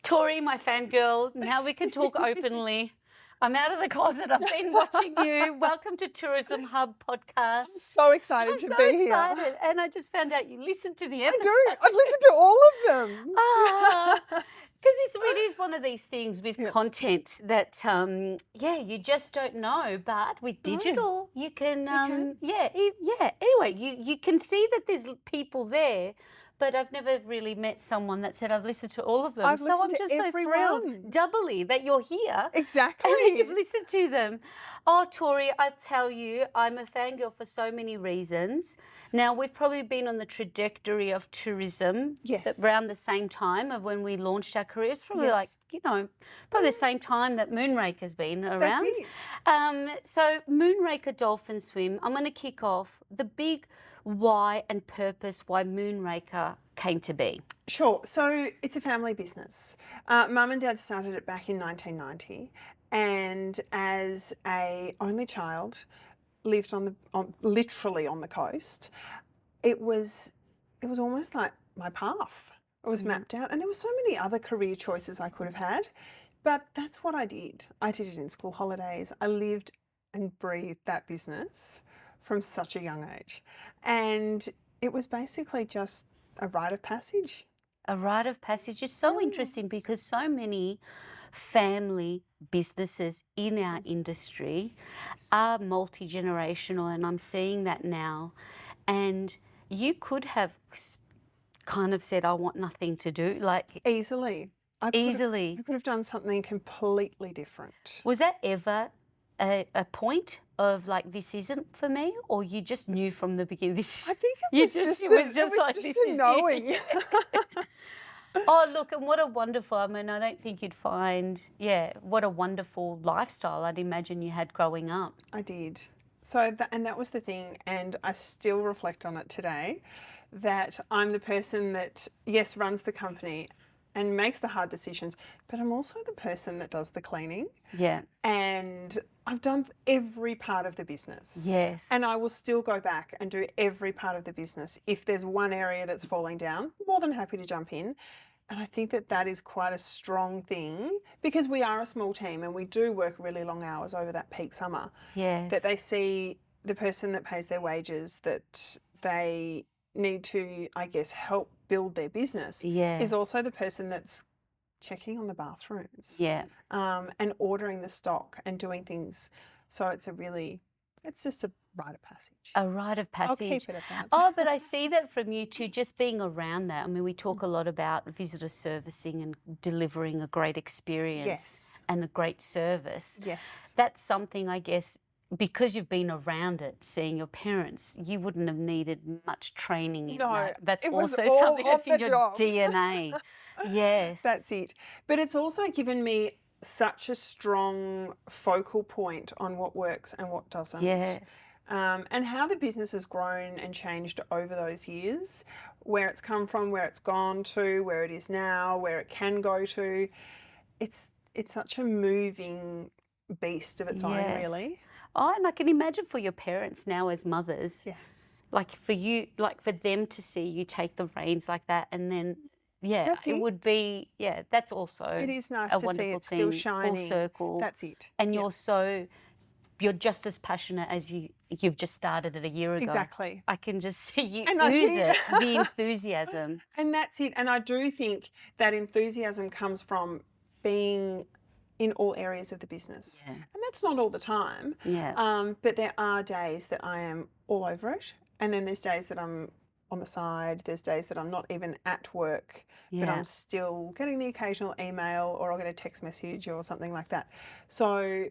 Torie, my fangirl, now we can talk openly. I'm out of the closet. I've been watching you. Welcome to Tourism Hub podcast. I'm so excited to be here. I'm so excited. And I just found out you listened to the episode. I do. I've listened to all of them. Because it really is one of these things with content that, you just don't know. But with digital, you can, Anyway, you can see that there's people there. But I've never really met someone that said I've listened to all of them. I'm just so thrilled doubly that you're here. Exactly. And you've listened to them. Oh, Torie, I tell you, I'm a fangirl for so many reasons. Now, we've probably been on the trajectory of tourism around the same time of when we launched our careers. Probably probably the same time that Moonraker's been around. That's it. So Moonraker Dolphin Swim, I'm going to kick off the big why and purpose why Moonraker came to be. Sure. So it's a family business. Mum and Dad started it back in 1990, and as a only child, lived literally on the coast. It was almost like my path. It was mapped out, and there were so many other career choices I could have had, but that's what I did. I did it in school holidays. I lived and breathed that business from such a young age. And it was basically just a rite of passage. A rite of passage is so interesting because so many family businesses in our industry are multi-generational, and I'm seeing that now. And you could have kind of said, I want nothing to do, like easily. I could have done something completely different. Was that ever a point of like, this isn't for me, or you just knew from the beginning? I think it was just a knowing. Oh, look, and what a wonderful, I mean, I don't think you'd find, what a wonderful lifestyle I'd imagine you had growing up. I did. So, that was the thing, and I still reflect on it today, that I'm the person that, yes, runs the company and makes the hard decisions, but I'm also the person that does the cleaning. Yeah. And I've done every part of the business. Yes. And I will still go back and do every part of the business. If there's one area that's falling down, more than happy to jump in. And I think that is quite a strong thing, because we are a small team and we do work really long hours over that peak summer. Yes. That they see the person that pays their wages, that they need to, I guess, help build their business, is also the person that's checking on the bathrooms. Yeah. And ordering the stock and doing things. So it's just a rite of passage. A rite of passage. I'll keep it at that. Oh, but I see that from you too, just being around that. I mean, we talk a lot about visitor servicing and delivering a great experience and a great service. Yes. That's something, I guess, because you've been around it, seeing your parents, you wouldn't have needed much training in that. That's also something that's in your DNA. Yes. That's it. But it's also given me such a strong focal point on what works and what doesn't. Yeah. And how the business has grown and changed over those years, where it's come from, where it's gone to, where it is now, where it can go to. It's such a moving beast of its own, really. Oh, and I can imagine for your parents now as mothers. Yes. Like for you, like for them to see you take the reins like that, and then it would be that's also it is nice to see it still shining. Full circle. That's it. And you're just as passionate as you've just started it a year ago. Exactly. I can just see you ooze the enthusiasm. And that's it. And I do think that enthusiasm comes from being in all areas of the business. Yeah. And that's not all the time. Yeah. But there are days that I am all over it. And then there's days that I'm on the side. There's days that I'm not even at work, but I'm still getting the occasional email, or I'll get a text message or something like that. So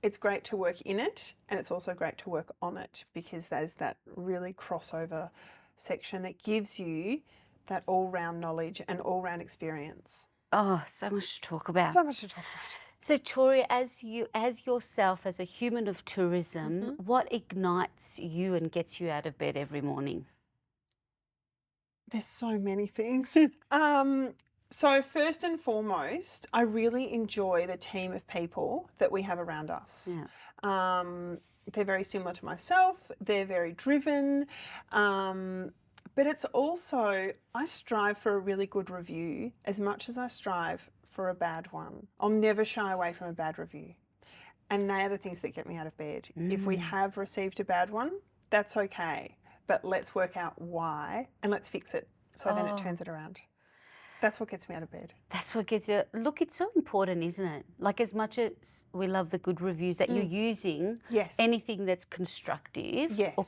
it's great to work in it, and it's also great to work on it, because there's that really crossover section that gives you that all-round knowledge and all-round experience. Oh, so much to talk about. So much to talk about. So, Torie, as yourself, as a human of tourism, what ignites you and gets you out of bed every morning? There's so many things. So first and foremost, I really enjoy the team of people that we have around us. Yeah. They're very similar to myself. They're very driven. But it's also, I strive for a really good review as much as I strive for a bad one. I'll never shy away from a bad review. And they are the things that get me out of bed. If we have received a bad one, that's okay. But let's work out why and let's fix it. So then it turns it around. That's what gets me out of bed. That's what gets you. Look, it's so important, isn't it? Like, as much as we love the good reviews, that you're using Yes. anything that's constructive, Yes. or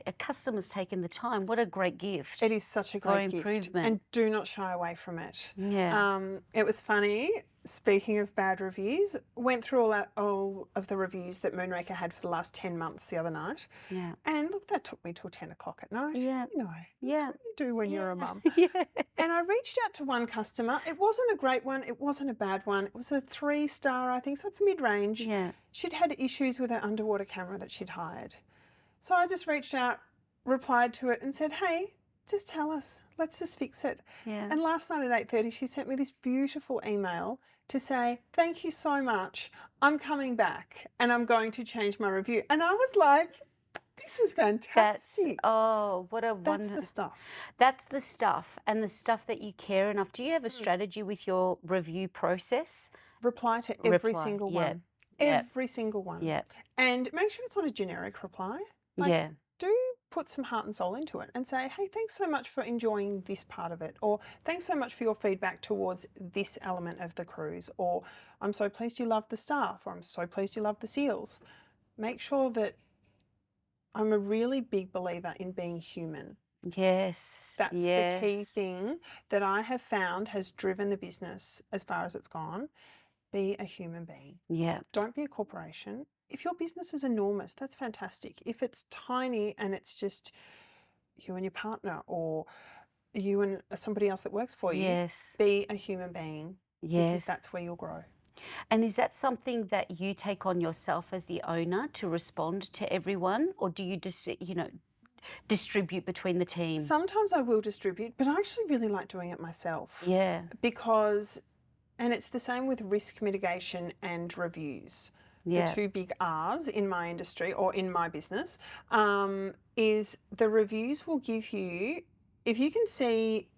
a customer's taken the time. What a great gift! It is such a great gift. improvement. And do not shy away from it. Yeah. It was funny. Speaking of bad reviews, went through all of the reviews that Moonraker had for the last 10 months the other night. Yeah. And look, that took me till 10 o'clock at night. Yeah. You know, that's what you do when you're a mum. Yeah. And I reached out to one customer. It wasn't a great one. It wasn't a bad one. It was a 3-star, I think. So it's mid-range. Yeah. She'd had issues with her underwater camera that she'd hired. So I just reached out, replied to it and said, hey, just tell us. Let's just fix it. Yeah. And last night at 8:30, she sent me this beautiful email to say, thank you so much. I'm coming back and I'm going to change my review. And I was like, this is fantastic. What a That's wonderful. the stuff. That's the stuff, and the stuff that you care enough. Do you have a strategy with your review process? Reply to every Reply, single yeah, one. yeah. Every single one. Yeah. And make sure it's not a generic reply. Yeah. Do put some heart and soul into it and say, hey, thanks so much for enjoying this part of it, or thanks so much for your feedback towards this element of the cruise, or I'm so pleased you love the staff, or I'm so pleased you love the seals. Make sure that I'm a really big believer in being human. Yes. That's yes. the key thing that I have found has driven the business as far as it's gone. Be a human being. Yeah. Don't be a corporation. If your business is enormous, that's fantastic. If it's tiny and it's just you and your partner, or you and somebody else that works for you, Yes. be a human being. Yes. Because that's where you'll grow. And is that something that you take on yourself as the owner to respond to everyone, or do you just, distribute between the team? Sometimes I will distribute, but I actually really like doing it myself. Yeah. Because, and it's the same with risk mitigation and reviews. Yeah. The 2 big R's in my industry or in my business, is the reviews will give you, if you can see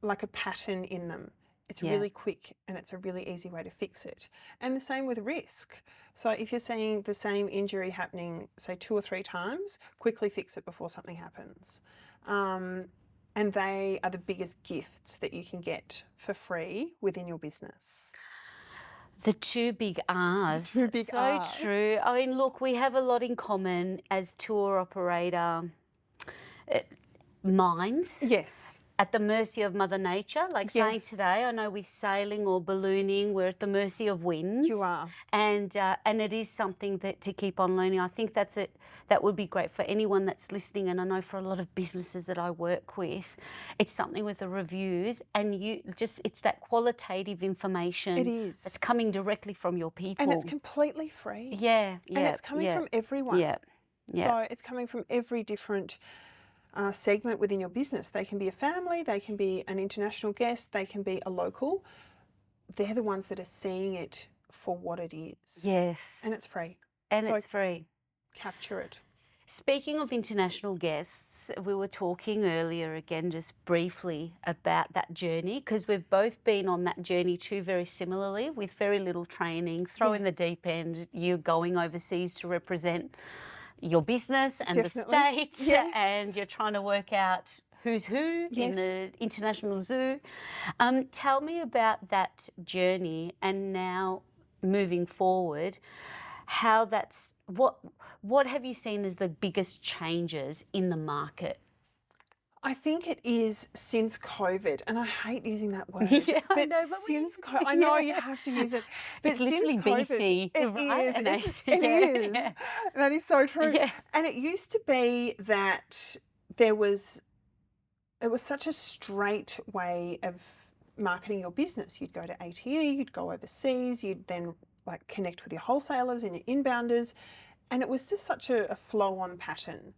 like a pattern in them, it's really quick and it's a really easy way to fix it. And the same with risk. So if you're seeing the same injury happening, say 2 or 3 times, quickly fix it before something happens. And they are the biggest gifts that you can get for free within your business. The 2 big R's. 2 big so R's. true. I mean, look, we have a lot in common as tour operator minds. Yes. At the mercy of Mother Nature, like saying Yes. today, I know with sailing or ballooning, we're at the mercy of winds. You are. And it is something that to keep on learning. I think that's it. That would be great for anyone that's listening. And I know for a lot of businesses that I work with, it's something with the reviews, and it's that qualitative information. It is. That's coming directly from your people. And it's completely free. Yeah. And it's coming from everyone. Yeah. Yeah. So it's coming from every different segment within your business. They can be a family, they can be an international guest, they can be a local. They're the ones that are seeing it for what it is. Yes. And it's free. And So it's free. Capture it. Speaking of international guests, we were talking earlier again just briefly about that journey, because we've both been on that journey too, very similarly, with very little training, throw in the deep end, you're going overseas to represent your business and Definitely. the States, Yes. and you're trying to work out who's who in Yes. the international zoo. Tell me about that journey, and now moving forward, how that's, what have you seen as the biggest changes in the market? I think it is since COVID, and I hate using that word. Yeah, I but know, but since COVID, I know you yeah. have to use it. But It's literally since COVID, BC, it right? is, And it is. yeah. That is so true. Yeah. And it used to be that it was such a straight way of marketing your business. You'd go to ATE, you'd go overseas, you'd then like connect with your wholesalers and your inbounders, and it was just such a flow-on pattern.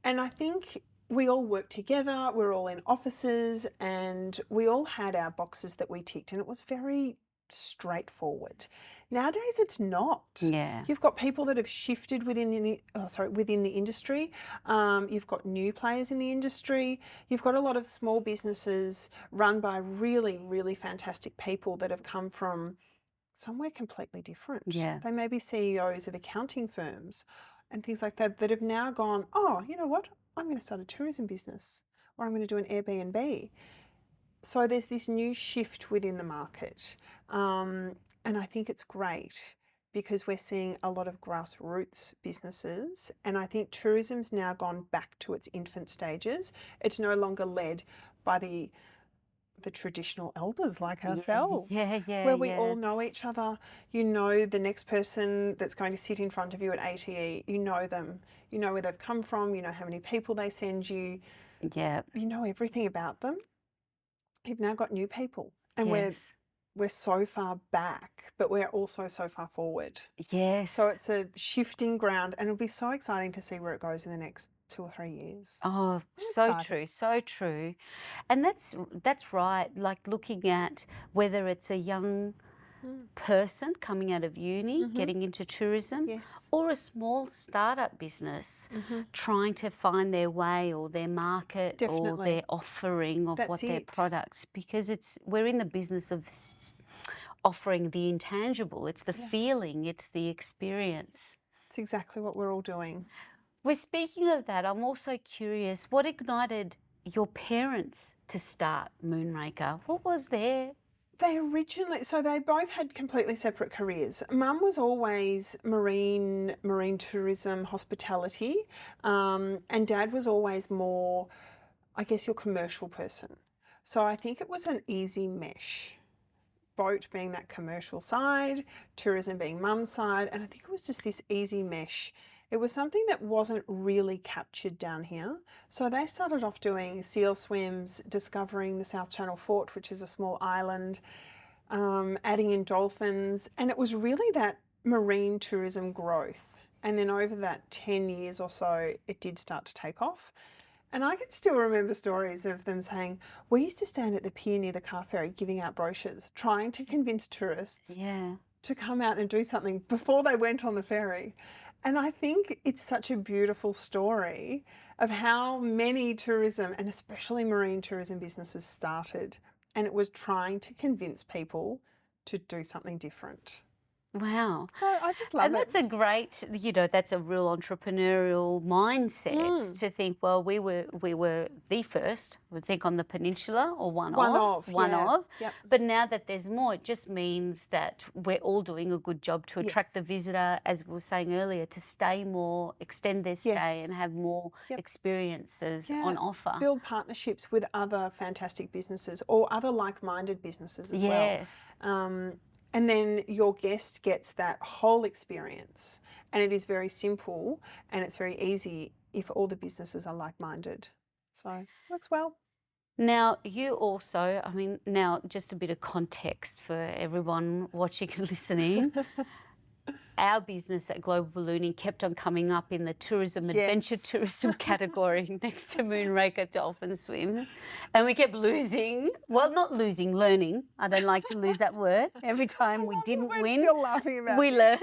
And I think we all worked together, we're all in offices, and we all had our boxes that we ticked, and it was very straightforward. Nowadays, it's not. Yeah. You've got people that have shifted within the industry. You've got new players in the industry. You've got a lot of small businesses run by really, really fantastic people that have come from somewhere completely different. Yeah. They may be CEOs of accounting firms and things like that that have now gone, oh, you know what? I'm going to start a tourism business, or I'm going to do an Airbnb. So there's this new shift within the market. And I think it's great because we're seeing a lot of grassroots businesses. And I think tourism's now gone back to its infant stages. It's no longer led by the traditional elders like ourselves, where we all know each other. You know the next person that's going to sit in front of you at ATE, you know them, you know where they've come from, you know how many people they send you, you know everything about them. You've now got new people, and we're so far back, but we're also so far forward. Yes. So it's a shifting ground, and it'll be so exciting to see where it goes in the next 2 or 3 years. Oh, so true, so true. And that's right. Like looking at whether it's a young person coming out of uni, getting into tourism, or a small startup business trying to find their way or their market or their offering of their products, because we're in the business of offering the intangible. It's the feeling, it's the experience. It's exactly what we're all doing. We're speaking of that. I'm also curious, what ignited your parents to start Moonraker? What was their... They both had completely separate careers. Mum was always marine tourism, hospitality, and Dad was always more, I guess, your commercial person. So I think it was an easy mesh. Boat being that commercial side, tourism being Mum's side, and I think it was just this easy mesh. It was something that wasn't really captured down here. So they started off doing seal swims, discovering the South Channel Fort, which is a small island, adding in dolphins. And it was really that marine tourism growth. And then over that 10 years or so, it did start to take off. And I can still remember stories of them saying, we used to stand at the pier near the car ferry giving out brochures, trying to convince tourists to come out and do something before they went on the ferry. And I think it's such a beautiful story of how many tourism, and especially marine tourism businesses, started. And it was trying to convince people to do something different. Wow. So I just love it. And that's a great, that's a real entrepreneurial mindset to think, well, we were the first, I think, on the peninsula, or one of. Yep. But now that there's more, it just means that we're all doing a good job to attract the visitor, as we were saying earlier, to stay more, extend their stay and have more experiences on offer. Build partnerships with other fantastic businesses or other like-minded businesses as well. And then your guest gets that whole experience, and it is very simple and it's very easy if all the businesses are like-minded. So works well. Now, you also, now just a bit of context for everyone watching and listening. Our business at Global Ballooning kept on coming up in the tourism, adventure tourism category next to Moonraker Dolphin Swims. And we kept losing, learning. I don't like to lose that word. Every time we didn't win, still laughing about we learned.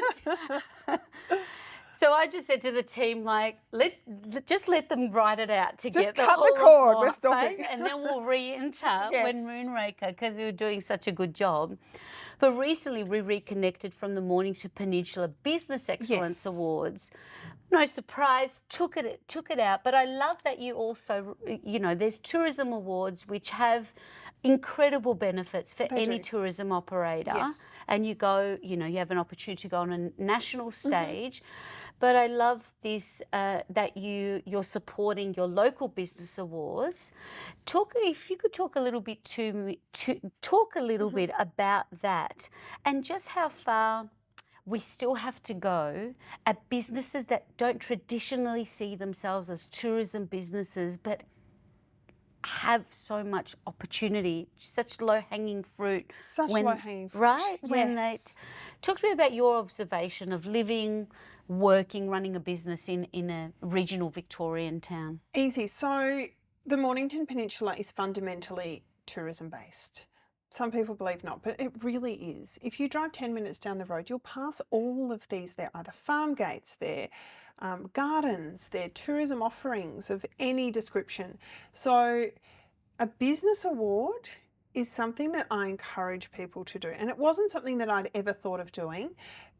So I just said to the team, just let them write it out together. Just cut the cord, we're stopping. And then we'll re-enter when Moonraker, because we were doing such a good job. But recently we reconnected from the Mornington Peninsula Business Excellence Awards. No surprise, took it out. But I love that you also, there's tourism awards which have incredible benefits for any tourism operator. And you go, you have an opportunity to go on a national stage. But I love this, that you're supporting your local business awards. If you could talk a little bit bit about that, and just how far we still have to go at businesses that don't traditionally see themselves as tourism businesses, but have so much opportunity, such low-hanging fruit. Low-hanging fruit. Right? Talk to me about your observation of living, working, running a business in a regional Victorian town. Easy. So the Mornington Peninsula is fundamentally tourism-based. Some people believe not, but it really is. If you drive 10 minutes down the road, you'll pass all of these. They're either farm gates, they're gardens, they're tourism offerings of any description. So a business award is something that I encourage people to do. And it wasn't something that I'd ever thought of doing,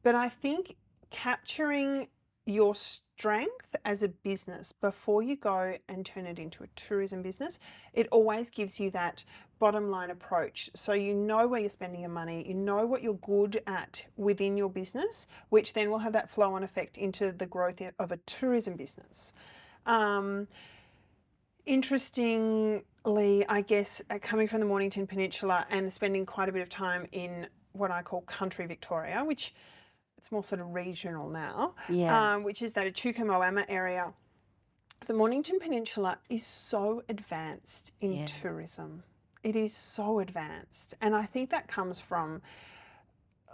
but I think capturing your strength as a business before you go and turn it into a tourism business, it always gives you that bottom line approach. So you know where you're spending your money, you know what you're good at within your business, which then will have that flow on effect into the growth of a tourism business. Interestingly, I guess, coming from the Mornington Peninsula and spending quite a bit of time in what I call country Victoria, which it's more sort of regional now, which is that Echuca Moama area. The Mornington Peninsula is so advanced in tourism. It is so advanced. And I think that comes from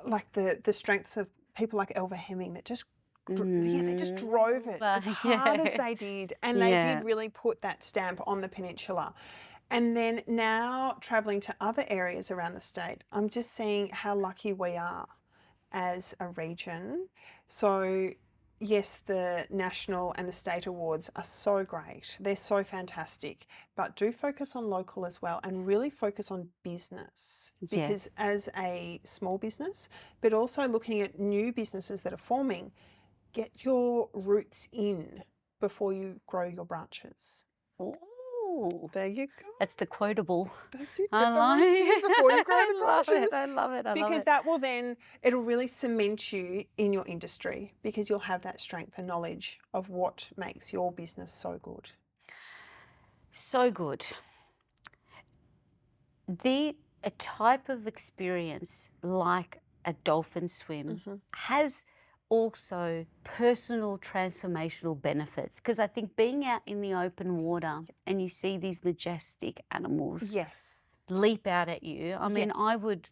like the strengths of people like Elva Hemming that just they just drove it as hard as they did. And they did really put that stamp on the peninsula. And then now travelling to other areas around the state, I'm just seeing how lucky we are as a region. So yes, the national and the state awards are so great. They're so fantastic, but do focus on local as well and really focus on business, because as a small business, but also looking at new businesses that are forming, get your roots in before you grow your branches. Ooh, there you go. That's the quotable. That's it. Get the roots in before you grow the branches. I love it. Because that will then, it'll really cement you in your industry, because you'll have that strength and knowledge of what makes your business so good. So good. A type of experience like a dolphin swim has also personal transformational benefits, because I think being out in the open water and you see these majestic animals leap out at you, I mean, I would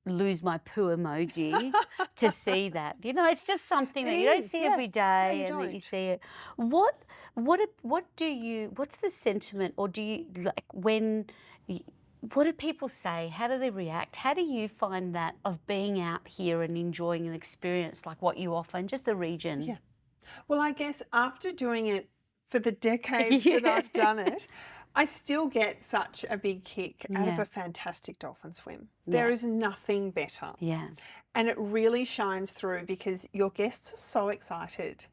lose my poo emoji to see that. You know, it's just something that you don't see every day, and that you see it. What's the sentiment, or do you like what do people say? How do they react? How do you find that of being out here and enjoying an experience like what you offer in just the region? Yeah. Well, I guess after doing it for the decades that I've done it, I still get such a big kick out of a fantastic dolphin swim. There is nothing better. Yeah. And it really shines through, because your guests are so excited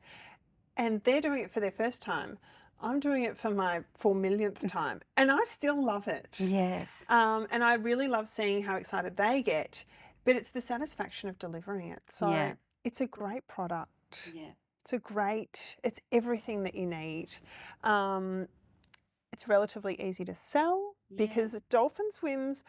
and they're doing it for their first time. I'm doing it for my 4 millionth time, and I still love it. Yes. And I really love seeing how excited they get, but it's the satisfaction of delivering it. So it's a great product. Yeah. It's everything that you need. It's relatively easy to sell, because dolphin swims,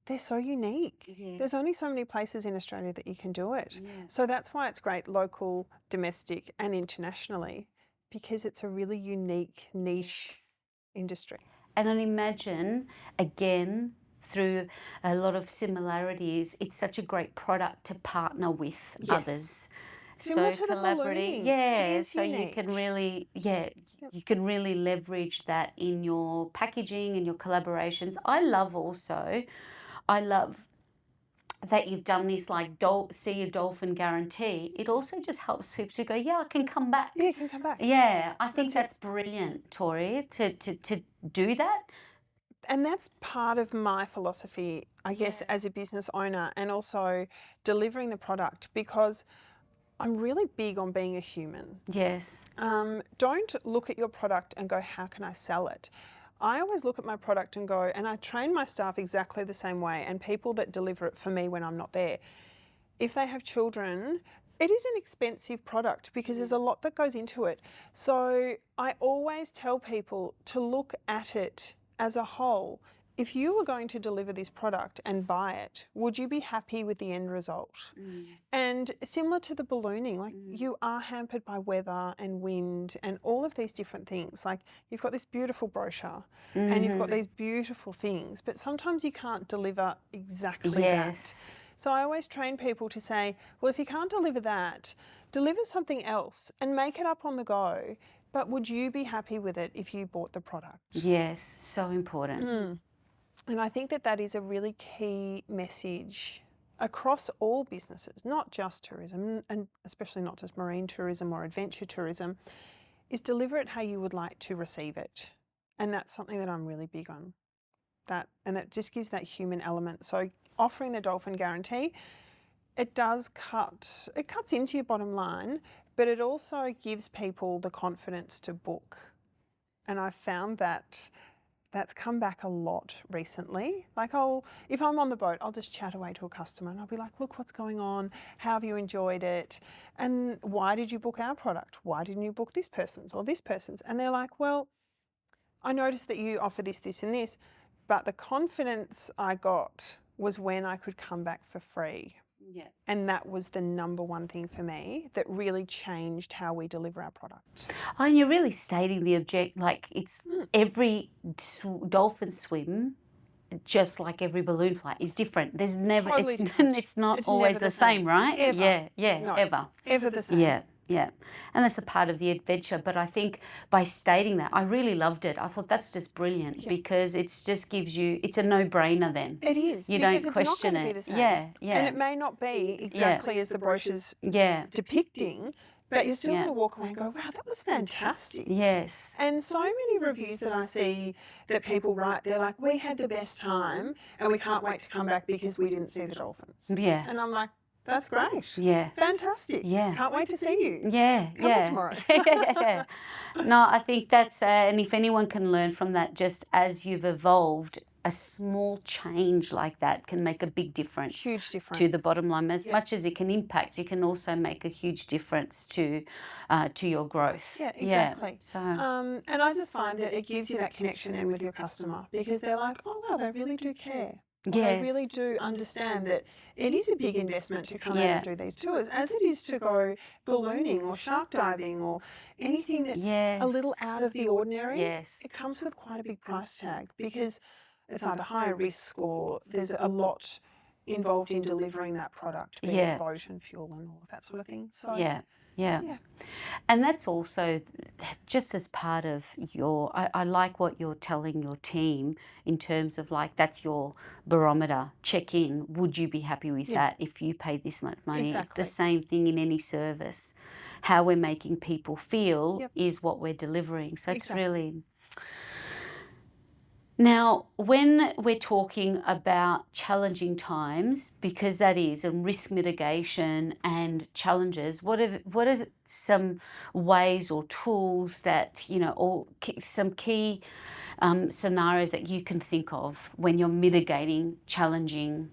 they're so unique. Yeah. There's only so many places in Australia that you can do it. Yeah. So that's why it's great local, domestic and internationally, because it's a really unique, niche industry. And I imagine, again, through a lot of similarities, it's such a great product to partner with others. Similar to the ballooning. So unique. You can really, you can really leverage that in your packaging and your collaborations. I love that you've done this like see a dolphin guarantee. It also just helps people to go, I can come back. Yeah, you can come back. Yeah, I think that's brilliant, Torie, to do that. And that's part of my philosophy, I guess, as a business owner, and also delivering the product, because I'm really big on being a human. Yes. Don't look at your product and go, how can I sell it? I always look at my product and go, and I train my staff exactly the same way, and people that deliver it for me when I'm not there. If they have children, it is an expensive product, because there's a lot that goes into it. So I always tell people to look at it as a whole. If you were going to deliver this product and buy it, would you be happy with the end result? And similar to the ballooning, like you are hampered by weather and wind and all of these different things. Like you've got this beautiful brochure and you've got these beautiful things, but sometimes you can't deliver exactly that. So I always train people to say, well, if you can't deliver that, deliver something else and make it up on the go. But would you be happy with it if you bought the product? Yes, so important. And I think that that is a really key message across all businesses, not just tourism, and especially not just marine tourism or adventure tourism, is deliver it how you would like to receive it. And that's something that I'm really big on. And that just gives that human element. So offering the dolphin guarantee, it cuts into your bottom line, but it also gives people the confidence to book. And I found that that's come back a lot recently. Like if I'm on the boat, I'll just chat away to a customer and I'll be like, look, what's going on? How have you enjoyed it? And why did you book our product? Why didn't you book this person's or this person's? And they're like, well, I noticed that you offer this, this and this, but the confidence I got was when I could come back for free. Yeah. And that was the number one thing for me that really changed how we deliver our product. Oh, and you're really stating the object, like it's every dolphin swim, just like every balloon flight, is different. There's never, Totally it's, different. it's not It's always never the same, right? Ever. Yeah, No, ever. Ever the same. Yeah, yeah. And that's a part of the adventure. But I think by stating that, I really loved it. I thought that's just brilliant because it just gives you, it's a no-brainer then. It is. You because don't it's not question going to it. be the same. Yeah, yeah. And it may not be exactly as the brochure's depicting, but you're still going to walk away and go, wow, that was fantastic. Yes. And so many reviews that I see that people write, they're like, we had the best time and we can't wait to come back because we didn't see the dolphins. Yeah. And I'm like, that's great. Yeah. Fantastic. Yeah. Can't wait to see you. Yeah. Come back tomorrow. Yeah. No, I think that's, and if anyone can learn from that, just as you've evolved, a small change like that can make a big difference. Huge difference. To the bottom line. As much as it can impact, it can also make a huge difference to your growth. Yeah, exactly. Yeah. So, and I just find that it gives you that connection then with your customer because they're like, oh, wow, they really do care. Or they really do understand that it is a big investment to come out and do these tours, as it is to go ballooning or shark diving or anything that's a little out of the ordinary. Yes. It comes with quite a big price tag because it's either higher risk or there's a lot involved in delivering that product, be it boat and fuel and all of that sort of thing. So yeah. And that's also just as part of your, I like what you're telling your team in terms of like, that's your barometer, check in, would you be happy with that if you pay this much money? Exactly. It's the same thing in any service. How we're making people feel is what we're delivering. So it's really... Now, when we're talking about challenging times, because that is, and risk mitigation and challenges, what are some ways or tools that, or some key scenarios that you can think of when you're mitigating challenging,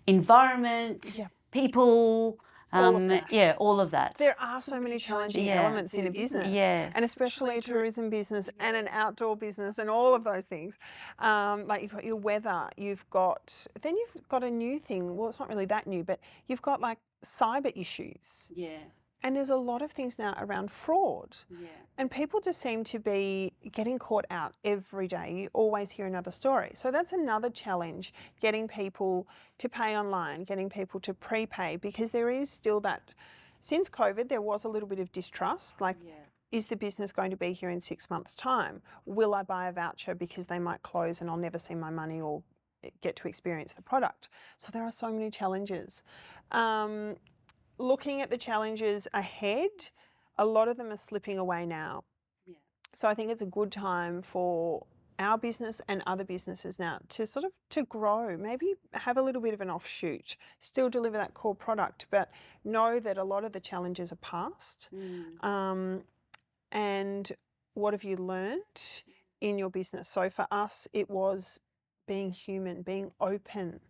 environment, people, all of that. Yeah, all of that. There are so many challenging elements in a business, and especially a tourism business and an outdoor business and all of those things. Like you've got your weather, you've got a new thing. Well, it's not really that new, but you've got like cyber issues. Yeah. And there's a lot of things now around fraud. Yeah. And people just seem to be getting caught out every day. You always hear another story. So that's another challenge, getting people to pay online, getting people to prepay, because there is still that, since COVID, there was a little bit of distrust, like, is the business going to be here in 6 months' time? Will I buy a voucher because they might close and I'll never see my money or get to experience the product? So there are so many challenges. Looking at the challenges ahead, a lot of them are slipping away now. Yeah. So I think it's a good time for our business and other businesses now to grow, maybe have a little bit of an offshoot, still deliver that core product, but know that a lot of the challenges are past. And what have you learnt in your business? So for us, it was being human, being open,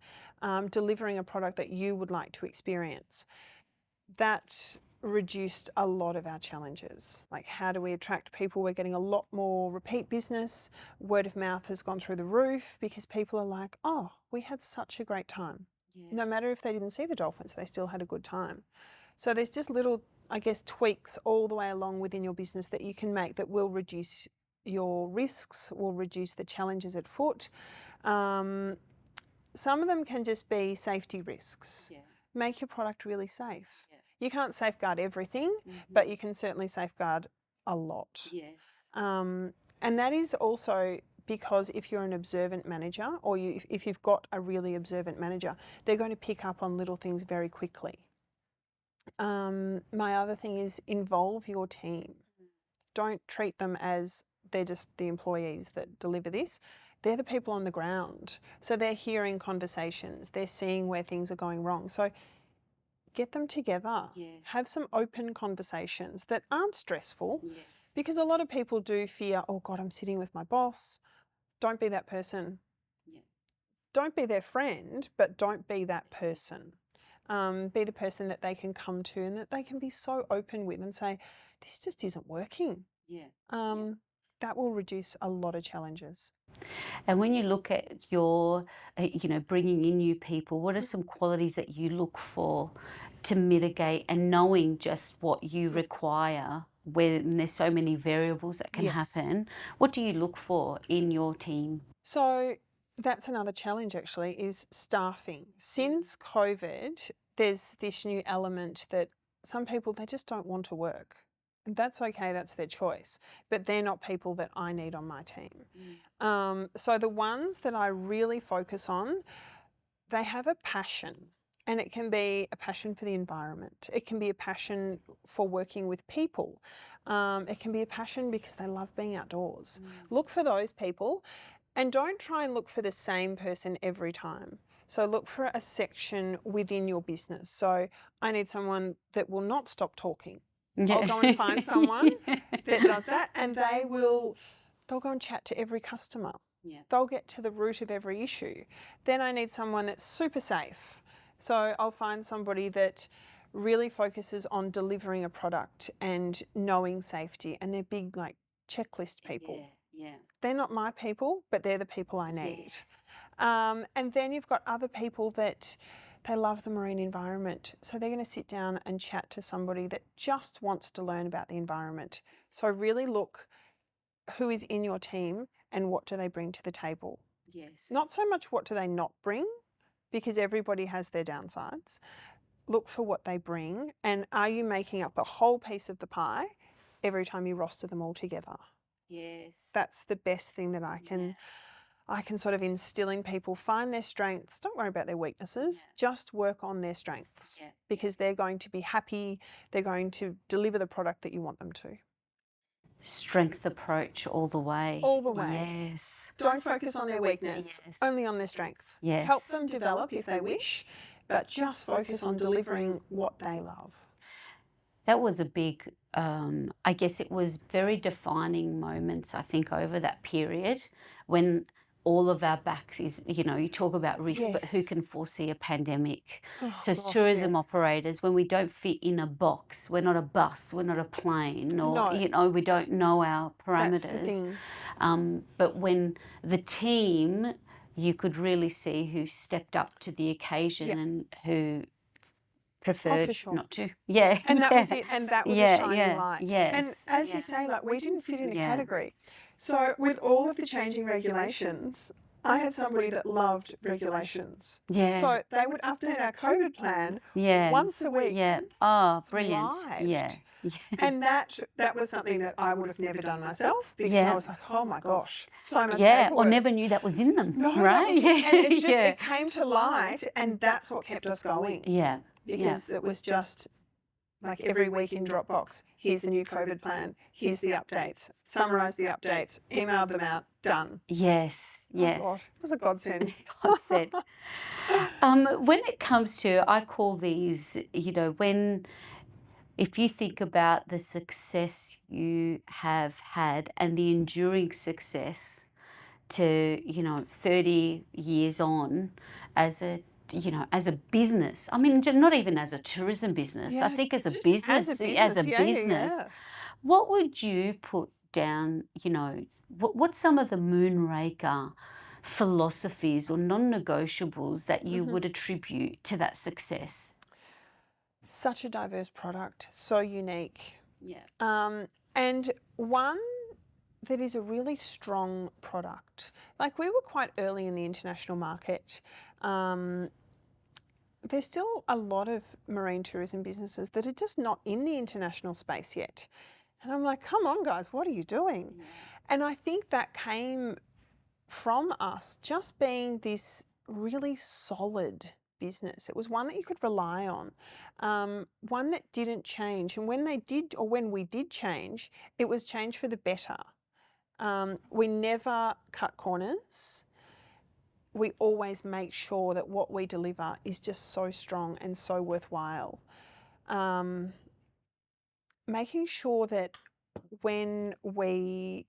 delivering a product that you would like to experience. That reduced a lot of our challenges. Like, how do we attract people? We're getting a lot more repeat business. Word of mouth has gone through the roof because people are like, oh, we had such a great time. Yes. No matter if they didn't see the dolphins, they still had a good time. So there's just little, I guess, tweaks all the way along within your business that you can make that will reduce your risks, will reduce the challenges at foot. Some of them can just be safety risks. Yeah. Make your product really safe. Yeah. You can't safeguard everything, but you can certainly safeguard a lot. Yes. And that is also because if you're an observant manager, or if you've got a really observant manager, they're going to pick up on little things very quickly. My other thing is involve your team. Don't treat them as they're just the employees that deliver this. They're the people on the ground. So they're hearing conversations, they're seeing where things are going wrong. So get them together, have some open conversations that aren't stressful, because a lot of people do fear, oh God, I'm sitting with my boss. Don't be that person. Don't be their friend, but don't be that person. Be the person that they can come to and that they can be so open with and say, this just isn't working. That will reduce a lot of challenges. And when you look at your, bringing in new people, what are some qualities that you look for to mitigate, and knowing just what you require when there's so many variables that can happen? What do you look for in your team? So that's another challenge actually, is staffing. Since COVID, there's this new element that some people, they just don't want to work. And that's okay, that's their choice. But they're not people that I need on my team. So the ones that I really focus on, they have a passion. And it can be a passion for the environment. It can be a passion for working with people. It can be a passion because they love being outdoors. Look for those people, and don't try and look for the same person every time. So look for a section within your business. So I need someone that will not stop talking. I'll go and find someone that does that, and they'll go and chat to every customer. They'll get to the root of every issue. Then I need someone that's super safe. So I'll find somebody that really focuses on delivering a product and knowing safety, and they're big like checklist people. They're not my people, but they're the people I need. And then you've got other people that they love the marine environment. So they're going to sit down and chat to somebody that just wants to learn about the environment. So really look who is in your team and what do they bring to the table. Not so much what do they not bring, because everybody has their downsides. Look for what they bring, and are you making up a whole piece of the pie every time you roster them all together? That's the best thing that I can sort of instill in people. Find their strengths. Don't worry about their weaknesses. Just work on their strengths, because they're going to be happy. They're going to deliver the product that you want them to. Strength approach all the way. All the way. Don't focus on their weakness, only on their strength. Help them develop if they wish, but just focus on delivering what they love. That was a big, I guess it was very defining moments, I think, over that period when all of our backs is, you talk about risk, but who can foresee a pandemic? So as tourism operators, when we don't fit in a box, we're not a bus, we're not a plane, or, we don't know our parameters. That's the thing. But when the team, you could really see who stepped up to the occasion and who preferred not to. And that was it. And that was a shining light. And as you say, like, we didn't fit in a category. So with all of the changing regulations, I had somebody that loved regulations. So they would update our COVID plan once a week. Oh, brilliant. And that was something that I would have never done myself, because I was like, oh my gosh, so much paperwork. Or never knew that was in them. No, right? And it came to light, and that's what kept us going. Because it was just like every week in Dropbox, here's the new COVID plan, here's the updates, summarise the updates, email them out, done. Yes. Oh God, it was a godsend. Godsend. When it comes to, I call these, if you think about the success you have had and the enduring success to, 30 years on as a business. I mean, not even as a tourism business. I think as a business. What would you put down, what's some of the Moonraker philosophies or non-negotiables that you would attribute to that success? Such a diverse product, so unique. And one that is a really strong product. Like, we were quite early in the international market. There's still a lot of marine tourism businesses that are just not in the international space yet. And I'm like, come on guys, what are you doing? And I think that came from us just being this really solid business. It was one that you could rely on, one that didn't change. And when we did change, it was change for the better. We never cut corners. We always make sure that what we deliver is just so strong and so worthwhile. Making sure that when we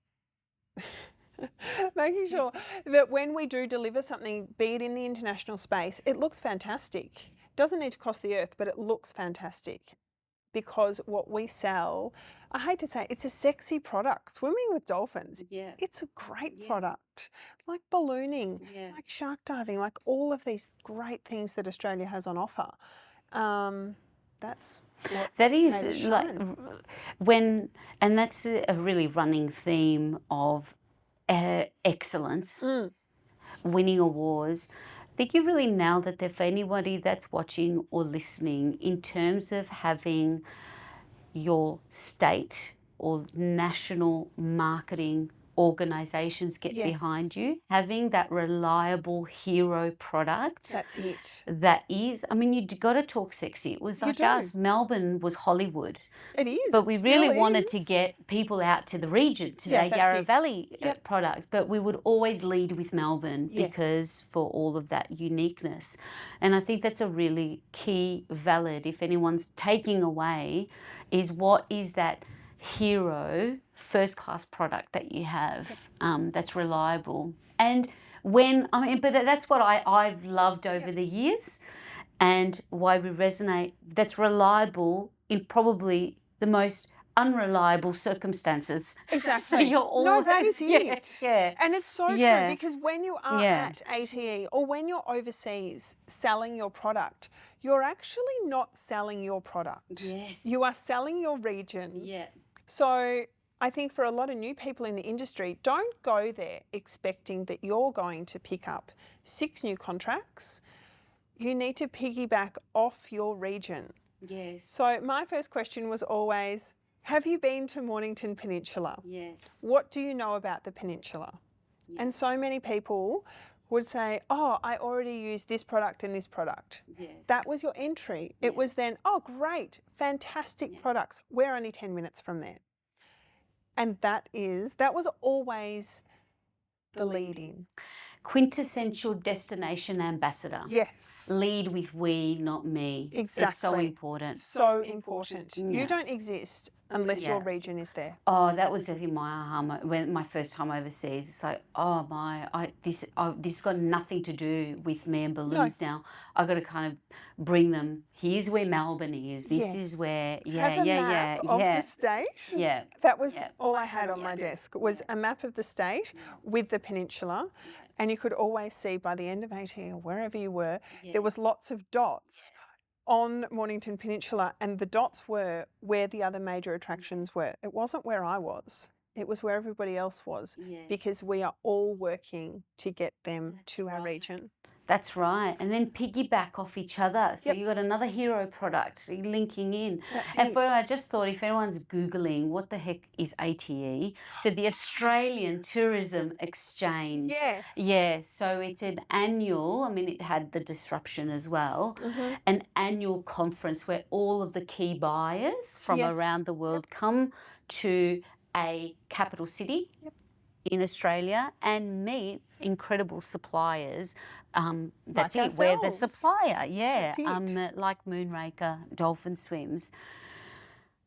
making sure that when we do deliver something, be it in the international space, it looks fantastic. Doesn't need to cost the earth, but it looks fantastic. Because what we sell, I hate to say, it's a sexy product. Swimming with dolphins, it's a great product. Like ballooning, like shark diving, like all of these great things that Australia has on offer. That's what that made is us like shine. and that's a really running theme of excellence, winning awards. I think you really nailed it there for anybody that's watching or listening in terms of having your state or national marketing organizations get behind you, having that reliable hero product. That's it. That is, I mean, you got to talk sexy. It was like us. Melbourne was Hollywood. It is. But we really wanted to get people out to the region, to the Yarra Valley product. But we would always lead with Melbourne because for all of that uniqueness. And I think that's a really key valid, if anyone's taking away, is what is that hero first-class product that you have that's reliable. And but that's what I've loved over the years and why we resonate. That's reliable in probably the most unreliable circumstances. Exactly. So you're always, that is it. Yeah. And it's so true because when you are at ATE or when you're overseas selling your product, you're actually not selling your product. Yes. You are selling your region. Yeah. So I think for a lot of new people in the industry, don't go there expecting that you're going to pick up 6 new contracts. You need to piggyback off your region. Yes. So my first question was always, have you been to Mornington Peninsula? Yes. What do you know about the peninsula? Yes. And so many people would say, oh, I already use this product and this product. Yes. That was your entry. It was then, oh, great, fantastic products. We're only 10 minutes from there. And that was always the lead in. Quintessential destination ambassador. Yes. Lead with we, not me. Exactly. It's so important. So important. Yeah. You don't exist unless your region is there. Oh, that was definitely my aha moment when my first time overseas. It's like, oh my, this got nothing to do with me and balloons now. I've got to kind of bring them. Here's where Melbourne is. This is where, Have a map of the state. Yeah. That was all I had on my desk was a map of the state with the peninsula. And you could always see by the end of AT or wherever you were, there was lots of dots on Mornington Peninsula, and the dots were where the other major attractions were. It wasn't where I was. It was where everybody else was because we are all working to get them to our region. That's right. And then piggyback off each other. So you've got another hero product linking in. I just thought if anyone's Googling what the heck is ATE, so the Australian Tourism Exchange. Yes. Yeah. So it's an annual, it had the disruption as well, an annual conference where all of the key buyers from around the world come to a capital city in Australia and meet incredible suppliers. That's like it. We're the supplier, like Moonraker Dolphin Swims.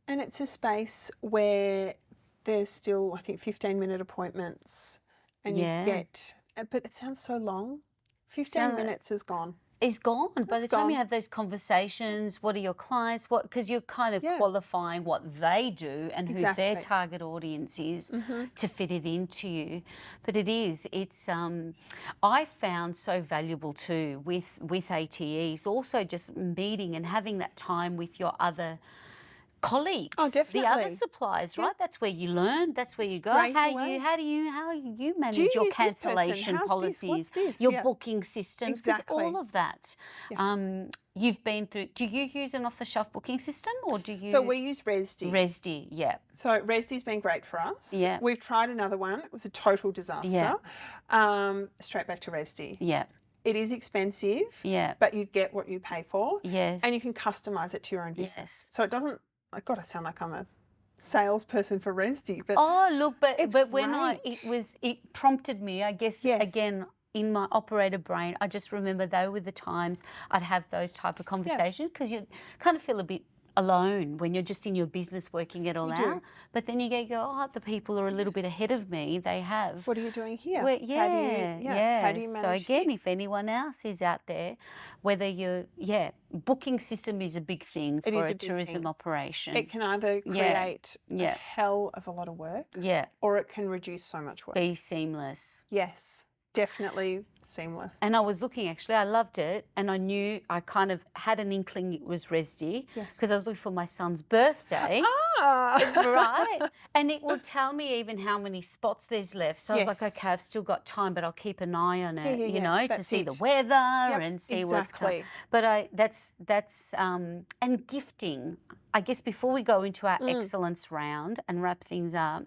And it's a space where there's still, I think, 15-minute appointments, and you get. But it sounds so long. 15 minutes is gone. Is gone. By the time you have those conversations, what are your clients? Because you're kind of qualifying what they do and who their target audience is to fit it into you. But it's I found so valuable too with ATEs, also just meeting and having that time with your other colleagues, the other suppliers, right? That's where you learn. That's where you go. How do you manage your cancellation policies, your booking systems, because all of that you've been through, do you use an off-the-shelf booking system or do you? So we use Resdi. Resdi, yeah. So Resdi's been great for us. Yeah. We've tried another one. It was a total disaster. Straight back to Resdi. Yeah. It is expensive, Yeah. but you get what you pay for. Yes. And you can customise it to your own business. Yes. So it doesn't, God, I sound like I'm a salesperson for Resdi, but oh, look, but it's when great. it prompted me, I guess, Yes. again, in my operator brain, I just remember they were the times I'd have those type of conversations because you kind of feel a bit alone when you're just in your business working it all You out. do. But then you go, oh, the people are a little bit ahead of me. They have. What are you doing here? Well, How do you, how do you manage So again, this? if anyone else is out there, whether you're, booking system is a big thing It for is a a big tourism thing. operation. It can either create a Yeah. hell of a lot of work Yeah, or it can reduce so much work. be seamless. Yes, definitely seamless. And I was looking, actually, I loved it. And I knew, I kind of had an inkling it was Resdi Yes. because I was looking for my son's birthday. Right? And it will tell me even how many spots there's left. So I was Yes. like, okay, I've still got time, but I'll keep an eye on it, yeah, you know, to that's see it. the weather Yep, and see what's coming. exactly. But that's and gifting. I guess before we go into our excellence round and wrap things up,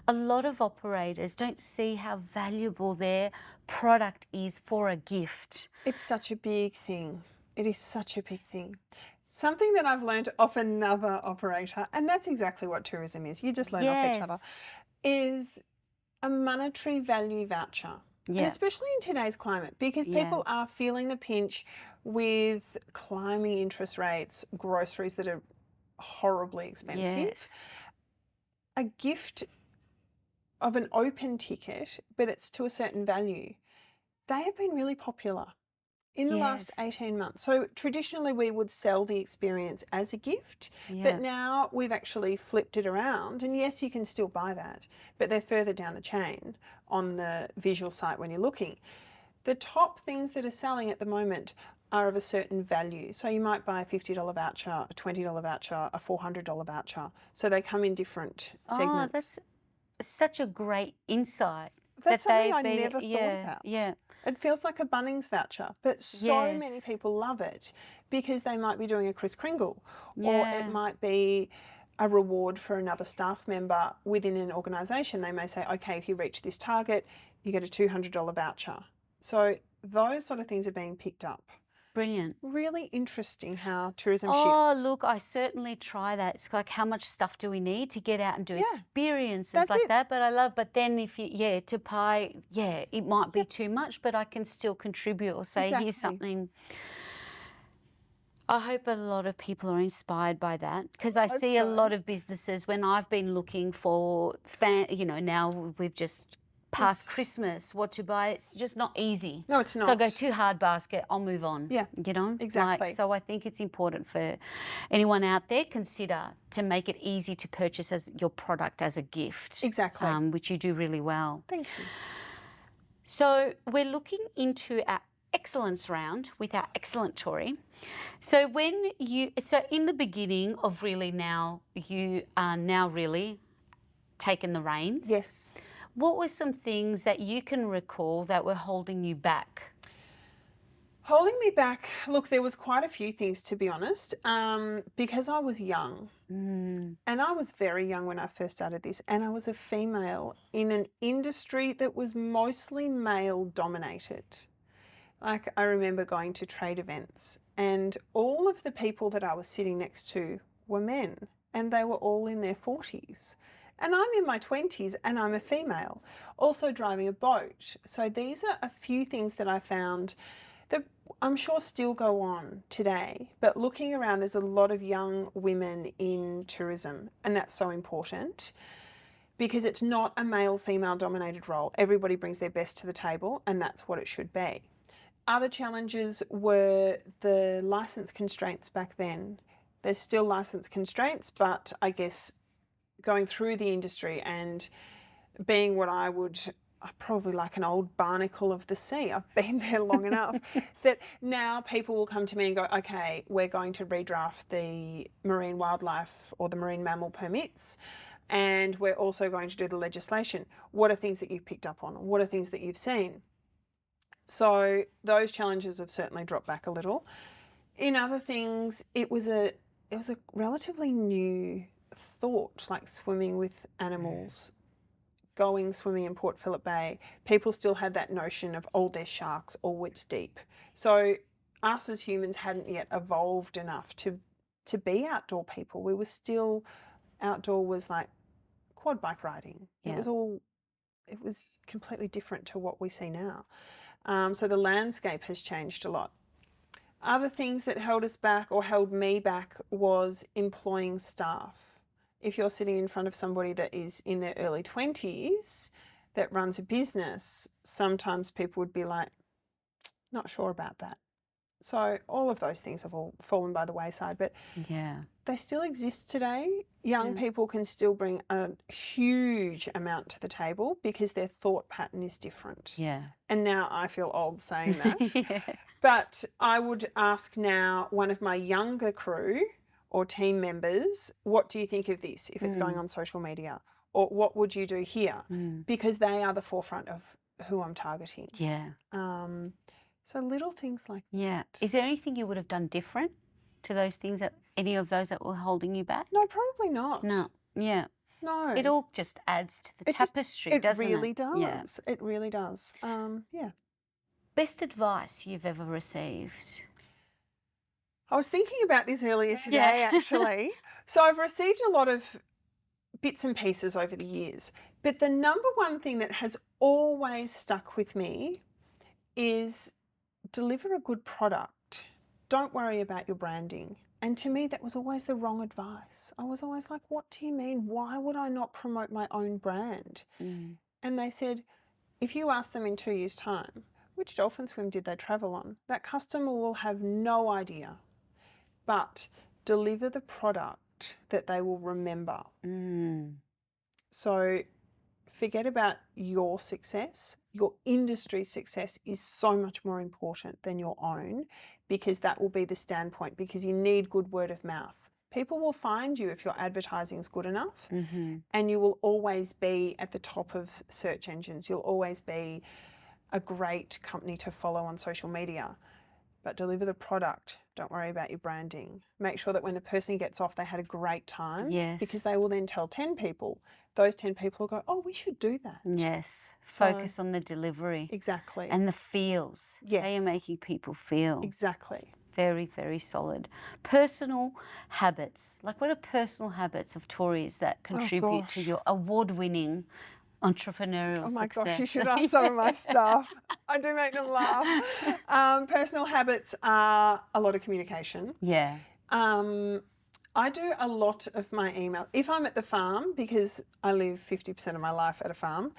a lot of operators don't see how valuable their product is for a gift. It's such a big thing. It is such a big thing. Something that I've learned off another operator, and that's exactly what tourism is, you just learn off each other, is a monetary value voucher. And Yeah. especially in today's climate, because people are feeling the pinch with climbing interest rates, groceries that are horribly expensive. Yes. A gift of an open ticket, but it's to a certain value, they have been really popular in the last Yes. 18 months. So traditionally we would sell the experience as a gift, but now we've actually flipped it around. And yes, you can still buy that, but they're further down the chain on the visual site when you're looking. The top things that are selling at the moment are of a certain value. So you might buy a $50 voucher, a $20 voucher, a $400 voucher. So they come in different segments. Oh, that's such a great insight. That's that something I they've been- never thought about. Yeah. It feels like a Bunnings voucher, but so many Yes. people love it because they might be doing a Kris Kringle, or Yeah. it might be a reward for another staff member within an organisation. They may say, okay, if you reach this target, you get a $200 voucher. So those sort of things are being picked up. Brilliant. Really interesting how tourism Oh, shifts. look, I certainly try that. It's like, how much stuff do we need to get out and do Yeah. experiences That's like it. that? But I love, but then if you, to buy, it might be too much, but I can still contribute or say, Exactly. here's something. I hope a lot of people are inspired by that because I hope see a so. lot of businesses when I've been looking for, now we've just past Christmas, what to buy. It's just not easy. No, it's not. So I go too hard basket, I'll move on. Yeah, exactly. So I think it's important for anyone out there, consider to make it easy to purchase as your product as a gift. Exactly. Which you do really well. Thank you. So we're looking into our excellence round with our excellent Torie. So in the beginning of really now, you are now really taken the reins. Yes. What were some things that you can recall that were holding you back? Holding me back, look, there was quite a few things, to be honest, because I was young. And I was very young when I first started this, and I was a female in an industry that was mostly male dominated. Like, I remember going to trade events, and all of the people that I was sitting next to were men, and they were all in their 40s. And I'm in my 20s and I'm a female, also driving a boat. So these are a few things that I found that I'm sure still go on today. But looking around, there's a lot of young women in tourism, and that's so important because it's not a male-female dominated role. Everybody brings their best to the table, and that's what it should be. Other challenges were the license constraints back then. There's still license constraints, but I guess going through the industry and being what I would probably like an old barnacle of the sea. I've been there long enough that now people will come to me and go, okay, we're going to redraft the marine wildlife or the marine mammal permits, and we're also going to do the legislation. What are things that you've picked up on? What are things that you've seen? So those challenges have certainly dropped back a little. In other things, it was a relatively new thought, like swimming with animals, going swimming in Port Phillip Bay. People still had that notion of, oh, they're sharks or it's deep. So us as humans hadn't yet evolved enough to be outdoor people. We were still, outdoor was like quad bike riding. Yeah. It was completely different to what we see now. So the landscape has changed a lot. Other things that held us back or held me back was employing staff. If you're sitting in front of somebody that is in their early 20s that runs a business, sometimes people would be like, not sure about that. So all of those things have all fallen by the wayside, but Yeah. they still exist today. Young people can still bring a huge amount to the table because their thought pattern is different. Yeah. And now I feel old saying that. Yeah. But I would ask now one of my younger crew or team members, what do you think of this if it's going on social media? Or what would you do here? Because they are the forefront of who I'm targeting. Yeah. So little things like Yeah. that. Is there anything you would have done different to those things, that any of those that were holding you back? No, probably not. No. Yeah. No. It all just adds to the tapestry, doesn't it? It really does. Yeah. It really does. Yeah. Best advice you've ever received? I was thinking about this earlier today, actually. So I've received a lot of bits and pieces over the years, but the number one thing that has always stuck with me is deliver a good product. Don't worry about your branding. And to me, that was always the wrong advice. I was always like, what do you mean? Why would I not promote my own brand? And they said, if you ask them in 2 years' time, which dolphin swim did they travel on? That customer will have no idea. But deliver the product that they will remember. So forget about your success. Your industry's success is so much more important than your own, because that will be the standpoint, because you need good word of mouth. People will find you if your advertising is good enough, and you will always be at the top of search engines. You'll always be a great company to follow on social media. But deliver the product. Don't worry about your branding. Make sure that when the person gets off, they had a great time. Yes. Because they will then tell 10 people. Those 10 people will go, oh, we should do that. Yes. Focus on the delivery. Exactly. And the feels. Yes. How you're making people feel. Exactly. Very, very solid. Personal habits. Like, what are personal habits of Tories that contribute to your award-winning entrepreneurial Oh my success? gosh, you should ask some of my staff. I do make them laugh. Personal habits are a lot of communication. Yeah. I do a lot of my email. If I'm at the farm, because I live 50% of my life at a farm,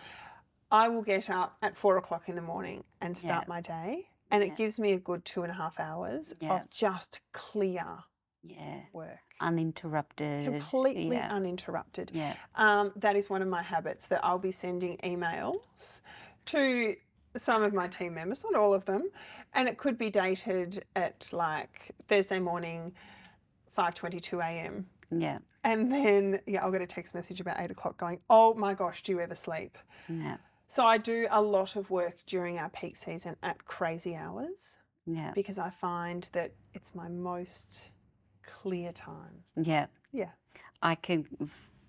I will get up at 4 o'clock in the morning and start my day. And it gives me a good 2.5 hours of just clear work. Uninterrupted. Completely uninterrupted. Yeah. That is one of my habits, that I'll be sending emails to some of my team members, not all of them, and it could be dated at like Thursday morning, 5:22 a.m. Yeah. And then, I'll get a text message about 8 o'clock going, oh my gosh, do you ever sleep? Yeah. So I do a lot of work during our peak season at crazy hours. Yeah. Because I find that it's my most clear time. Yeah. Yeah. I can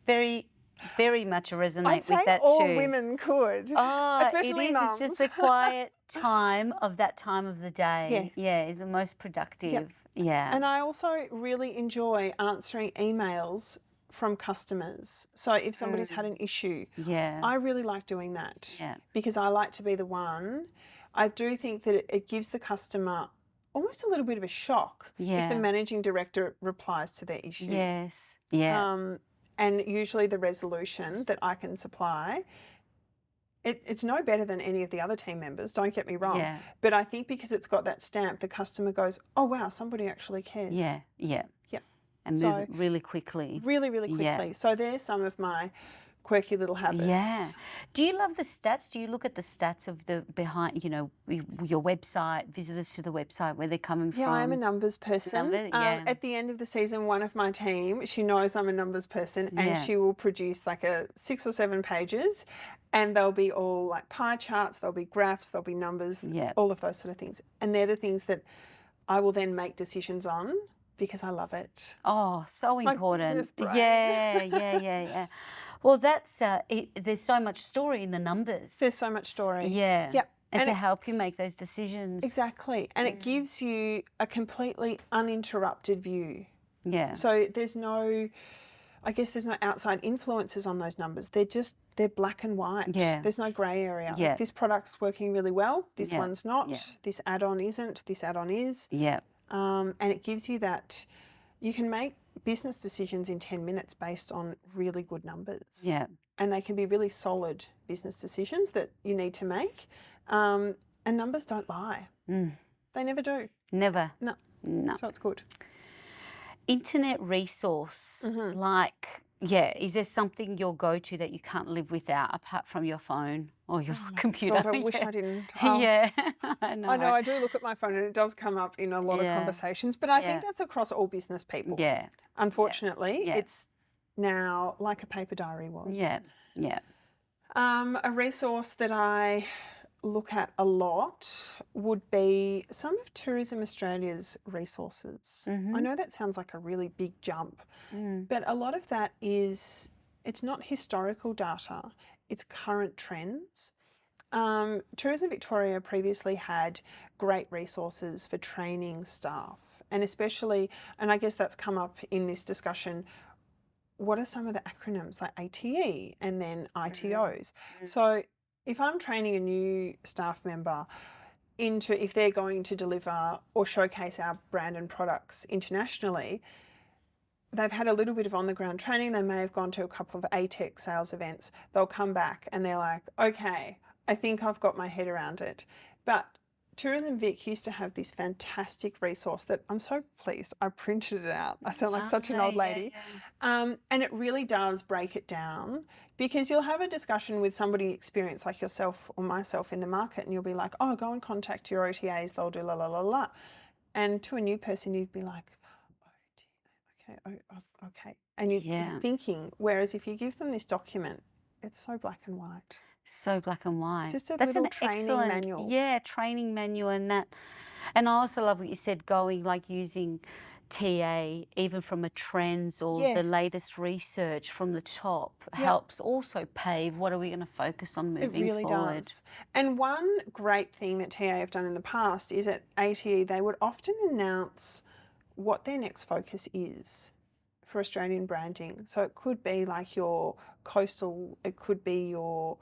very, very much resonate I'd with say that all too. women could. Oh, especially it is. mums. It's just the quiet time of that time of the day. Yes. Yeah, is the most productive. Yep. Yeah. And I also really enjoy answering emails from customers. So if somebody's had an issue, I really like doing that. Yeah. Because I like to be the one. I do think that it gives the customer almost a little bit of a shock if the managing director replies to their issue. Yes. Yeah. And usually the resolution that I can supply, it's no better than any of the other team members, don't get me wrong. Yeah. But I think because it's got that stamp, the customer goes, oh, wow, somebody actually cares. Yeah. Yeah. Yeah. And move really quickly. Really, really quickly. Yeah. So there's some of my quirky little habits. Yeah. Do you love the stats? Do you look at the stats of the behind, your website, visitors to the website, where they're coming from? Yeah, I'm a numbers person. At the end of the season, one of my team, she knows I'm a numbers person, and she will produce like 6 or 7 pages, and they'll be all like pie charts, there'll be graphs, there'll be numbers, all of those sort of things. And they're the things that I will then make decisions on because I love it. Oh, so My important. business brain. Yeah. Well, that's there's so much story in the numbers. There's so much story. Yeah. Yep. And to it- help you make those decisions. Exactly. And it gives you a completely uninterrupted view. Yeah. So there's no outside influences on those numbers. They're black and white. Yeah. There's no grey area. Yeah. Like, this product's working really well. This Yeah. one's not. Yeah. This add-on isn't. This add-on is. Yeah. And it gives you that you can make business decisions in 10 minutes based on really good numbers. Yeah. And they can be really solid business decisions that you need to make. And numbers don't lie. They never do. Never. No. So it's good. Internet resource, is there something you'll go to that you can't live without apart from your phone or your computer? God, I wish I didn't. Yeah, I know. I know, I do look at my phone and it does come up in a lot of conversations, but I think that's across all business people. Yeah. Unfortunately, it's now like a paper diary was. Yeah. A resource that I look at a lot would be some of Tourism Australia's resources. I know that sounds like a really big jump, but a lot of that it's not historical data, it's current trends. Tourism Victoria previously had great resources for training staff, and especially, and I guess that's come up in this discussion, what are some of the acronyms like ATE and then ITOs? So if I'm training a new staff member if they're going to deliver or showcase our brand and products internationally, they've had a little bit of on-the-ground training. They may have gone to a couple of ATEC sales events. They'll come back and they're like, okay, I think I've got my head around it. But Tourism Vic used to have this fantastic resource that I'm so pleased I printed it out. I sound like such an old lady. And it really does break it down, because you'll have a discussion with somebody experienced like yourself or myself in the market, and you'll be like, oh, go and contact your OTAs, they'll do la la la la. And to a new person, you'd be like, okay. And you're thinking, whereas if you give them this document, it's so black and white. So black and white. It's just a That's little an training excellent manual. Yeah, training manual and that. And I also love what you said, using TA, even from a trends or the latest research from the top, helps also pave what are we going to focus on moving forward. It really does. And one great thing that TA have done in the past is at ATE, they would often announce what their next focus is for Australian branding. So it could be like your coastal, it could be your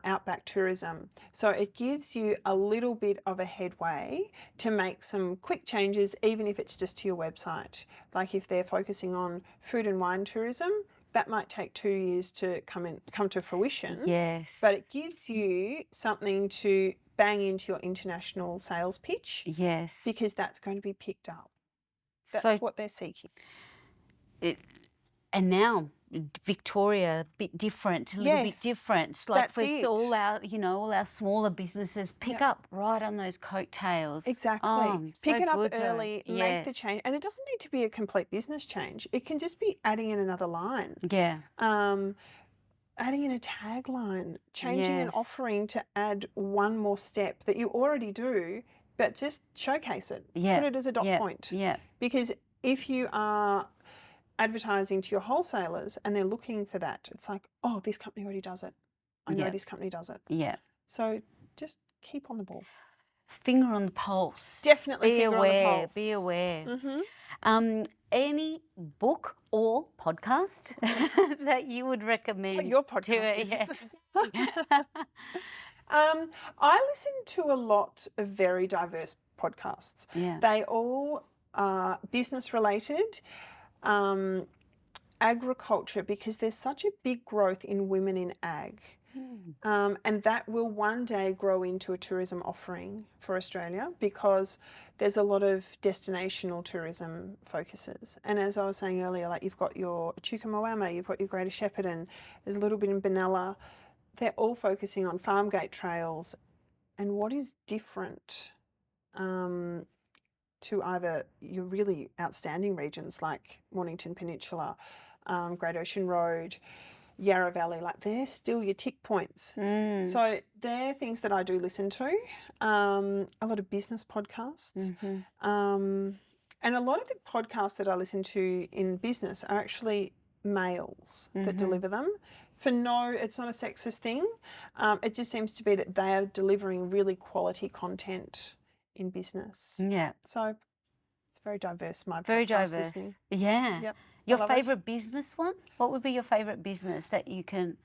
outback tourism. So it gives you a little bit of a headway to make some quick changes, even if it's just to your website. Like if they're focusing on food and wine tourism, that might take 2 years to come to fruition. Yes. But it gives you something to bang into your international sales pitch. Yes. Because that's going to be picked up. That's what they're seeking. And now Victoria, a bit different, a little bit different. Like for all our smaller businesses, pick up right on those coattails. Exactly. Pick it up early, make the change. And it doesn't need to be a complete business change. It can just be adding in another line. Yeah. Adding in a tagline, changing an offering to add one more step that you already do, but just showcase it. Yeah. Put it as a dot point. Yeah. Because if you are advertising to your wholesalers and they're looking for that, it's like, oh, this company already does it. I know this company does it. Yeah. So just keep on the ball. Finger on the pulse. Definitely be finger aware, on the pulse. Be aware. Mm-hmm. Any book or podcast that you would recommend? Your podcast is. I listen to a lot of very diverse podcasts. Yeah. They all are business related, agriculture, because there's such a big growth in women in ag. And that will one day grow into a tourism offering for Australia, because there's a lot of destinational tourism focuses. And as I was saying earlier, like you've got your Chuka-Moama, you've got your Greater Shepparton, there's a little bit in Benalla. They're all focusing on farm gate trails and what is different to either your really outstanding regions like Mornington Peninsula, Great Ocean Road, Yarra Valley, like they're still your tick points. So they're things that I do listen to. A lot of business podcasts. And a lot of the podcasts that I listen to in business are actually males that deliver them. It's not a sexist thing. It just seems to be that they are delivering really quality content in business. Yeah. So it's very diverse, my Very podcast diverse. listening. Yeah. Yep. Your love it. favourite business one? What would be your favourite business that we can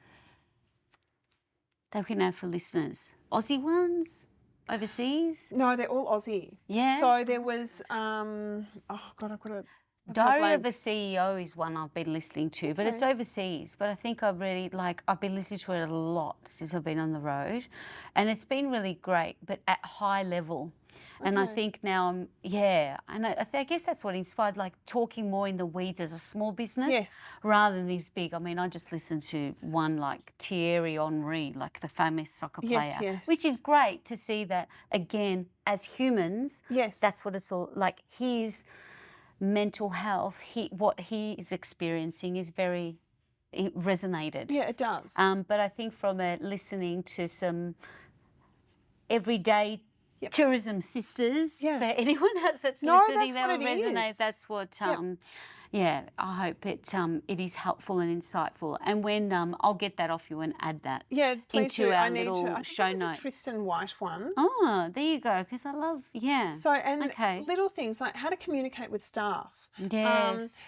have for listeners? Aussie ones? Overseas? No, they're all Aussie. Yeah. So there was, oh God, I've got a Diary of a CEO is one I've been listening to, but it's overseas. But I think I've been listening to it a lot since I've been on the road, and it's been really great, but at high level. And I think now and I guess that's what inspired, like talking more in the weeds as a small business rather than these big. I mean, I just listened to one like Thierry Henry, like the famous soccer player, which is great to see that again as humans. That's what it's all like. His mental health, what he is experiencing is it resonated. Yeah, it does. But I think from listening to some everyday tourism sisters, for anyone else that's listening, that will resonate. That's what. I hope it is helpful and insightful. And when I'll get that off you and add that into our little show notes. A Tristan White one. Oh, there you go. Because I love So little things like how to communicate with staff. Yes.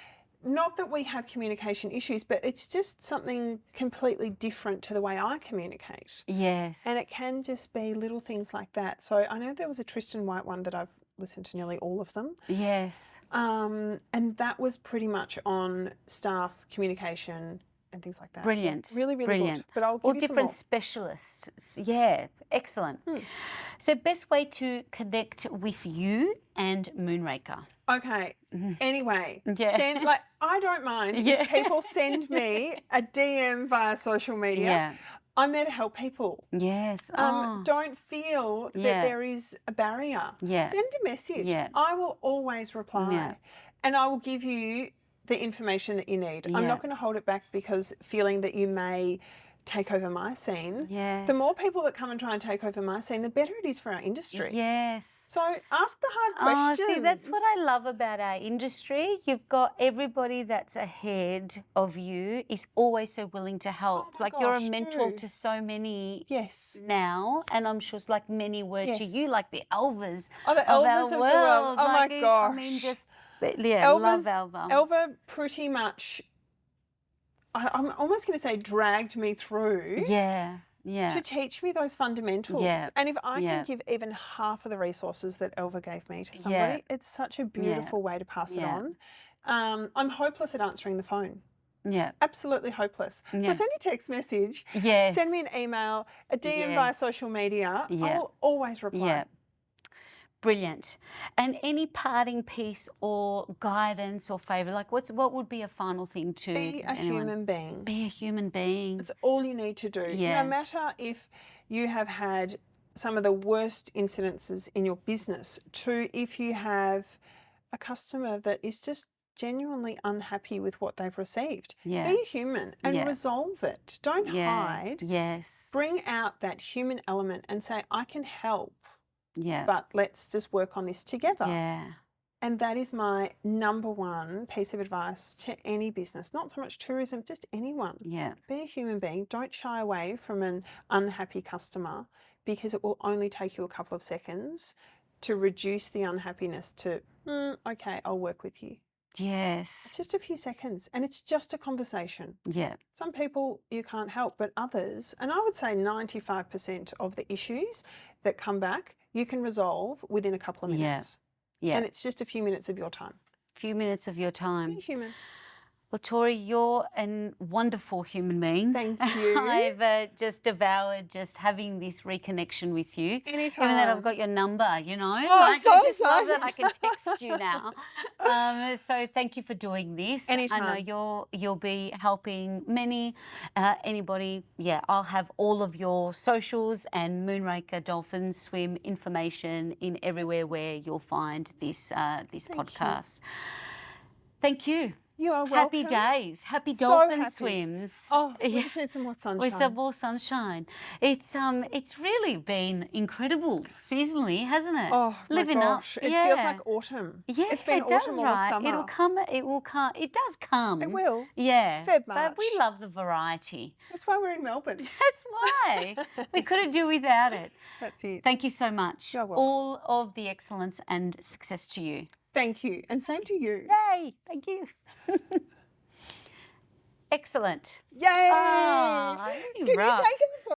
Not that we have communication issues, but it's just something completely different to the way I communicate. Yes. And it can just be little things like that. So I know there was a Tristan White one that I've listened to nearly all of them. Yes. And that was pretty much on staff communication and things like that. Brilliant. So really, really brilliant. good. But I'll give all you different some more. Specialists. Yeah, excellent. So best way to connect with you and Moonraker? Okay. Anyway, I don't mind if people send me a DM via social media. Yeah. I'm there to help people. Yes. Don't feel that there is a barrier. Yeah. Send a message. Yeah. I will always reply. And I will give you the information that you need. I'm not going to hold it back because feeling that you may take over my scene. Yes. The more people that come and try and take over my scene, the better it is for our industry. Yes. So ask the hard questions. See, that's what I love about our industry. You've got everybody that's ahead of you is always so willing to help. You're a mentor to so many now, and I'm sure it's like many were to you, like the Elvas of our world. Oh my gosh. I mean, love Elva. Elva pretty much, I'm almost going to say, dragged me through. To teach me those fundamentals. And if I can give even half of the resources that Elva gave me to somebody, it's such a beautiful way to pass it on. I'm hopeless at answering the phone. Absolutely hopeless. So send a text message. Send me an email, a DM via social media. I will always reply. Brilliant. And any parting piece or guidance or favour, like what would be a final thing to be a human being. Be a human being. It's all you need to do. No matter if you have had some of the worst incidences in your business to if you have a customer that is just genuinely unhappy with what they've received. Be a human and resolve it. Don't hide. Bring out that human element and say, I can help. But let's just work on this together. And that is my number one piece of advice to any business, not so much tourism, just anyone. Be a human being. Don't shy away from an unhappy customer because it will only take you a couple of seconds to reduce the unhappiness to, okay, I'll work with you. It's just a few seconds and it's just a conversation. Some people you can't help, but others, and I would say 95% of the issues that come back, you can resolve within a couple of minutes. And it's just a few minutes of your time. Few minutes of your time. Be human. Well, Torie, you're a wonderful human being. Thank you. I've just devoured just having this reconnection with you. Anytime. Even that I've got your number, you know. Oh, so I just love that I can text you now. So thank you for doing this. Anytime. I know you'll be helping many, anybody. I'll have all of your socials and Moonraker Dolphin Swim information in everywhere where you'll find this podcast. Thank you. You are Happy welcome. days. Happy dolphin happy. swims. Oh, we Yeah. just need some more sunshine. With some more sunshine. It's really been incredible seasonally, hasn't it? Oh Living my up. gosh, it Yeah. feels like autumn. Yeah, It's been it does, autumn all right? of summer. It'll come. It will come. It does come. It will. Yeah. Feb, But we March. love the variety. That's why we're in Melbourne. That's why we couldn't do without it. That's it. Thank you so much. You're welcome. All of the excellence and success to you. Thank you, and same to you. Yay! Thank you. Excellent. Yay! Ah, Can you right. take it?